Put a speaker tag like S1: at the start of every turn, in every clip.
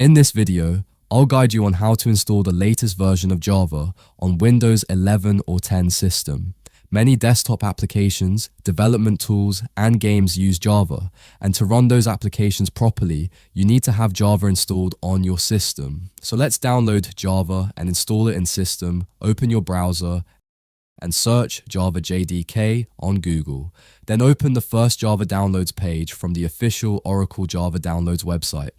S1: In this video, I'll guide you on how to install the latest version of Java on Windows 11 or 10 system. Many desktop applications, development tools, and games use Java, and to run those applications properly, you need to have Java installed on your system. So let's download Java and install it in system, open your browser, and search Java JDK on Google. Then open the first Java downloads page from the official Oracle Java Downloads website.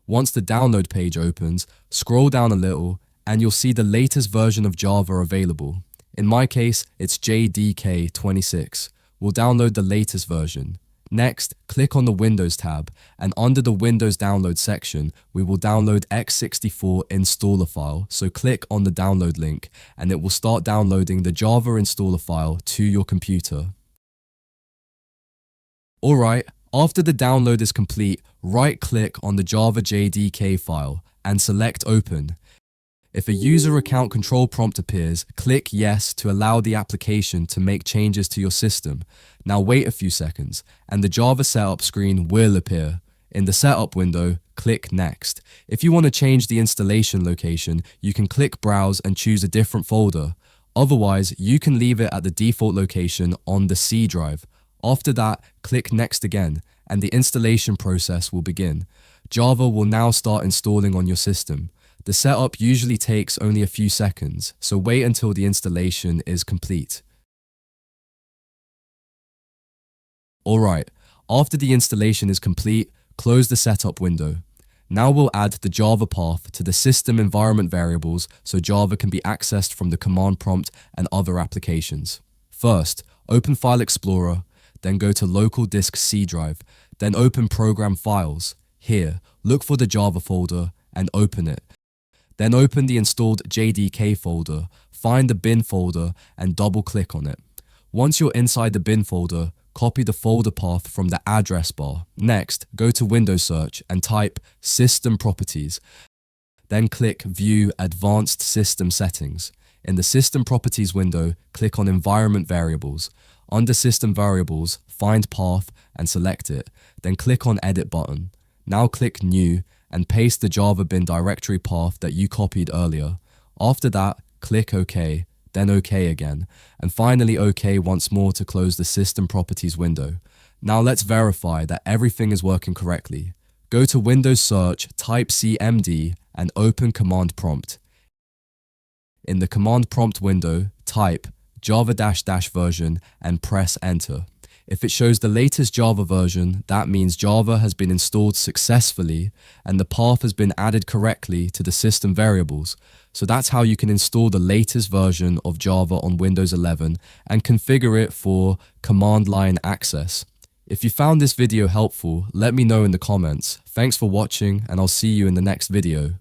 S1: Once the download page opens, scroll down a little and you'll see the latest version of Java available. In my case, it's JDK 26. We'll download the latest version. Next, click on the Windows tab, and under the Windows Download section, we will download x64 installer file. So click on the download link, and it will start downloading the Java installer file to your computer. Alright, after the download is complete, right-click on the Java JDK file and select Open. If a user account control prompt appears, click Yes to allow the application to make changes to your system. Now wait a few seconds, and the Java setup screen will appear. In the setup window, click Next. If you want to change the installation location, you can click Browse and choose a different folder. Otherwise, you can leave it at the default location on the C drive. After that, click Next again, and the installation process will begin. Java will now start installing on your system. The setup usually takes only a few seconds, so wait until the installation is complete. Alright, after the installation is complete, close the setup window. Now we'll add the Java path to the system environment variables so Java can be accessed from the command prompt and other applications. First, open File Explorer, then go to Local Disk C drive, then open Program Files. Here, look for the Java folder and open it. Then open the installed JDK folder, find the bin folder and double-click on it. Once you're inside the bin folder, copy the folder path from the address bar. Next, go to Windows Search and type System Properties. Then click View Advanced System Settings. In the System Properties window, click on Environment Variables. Under System Variables, find Path and select it. Then click on Edit button. Now click New and paste the Java bin directory path that you copied earlier. After that, click OK, then OK again, and finally OK once more to close the System Properties window. Now let's verify that everything is working correctly. Go to Windows Search, type CMD, and open Command Prompt. In the Command Prompt window, type Java -- version and press Enter. If it shows the latest Java version, that means Java has been installed successfully and the path has been added correctly to the system variables. So that's how you can install the latest version of Java on Windows 11 and configure it for command line access. If you found this video helpful, let me know in the comments. Thanks for watching, and I'll see you in the next video.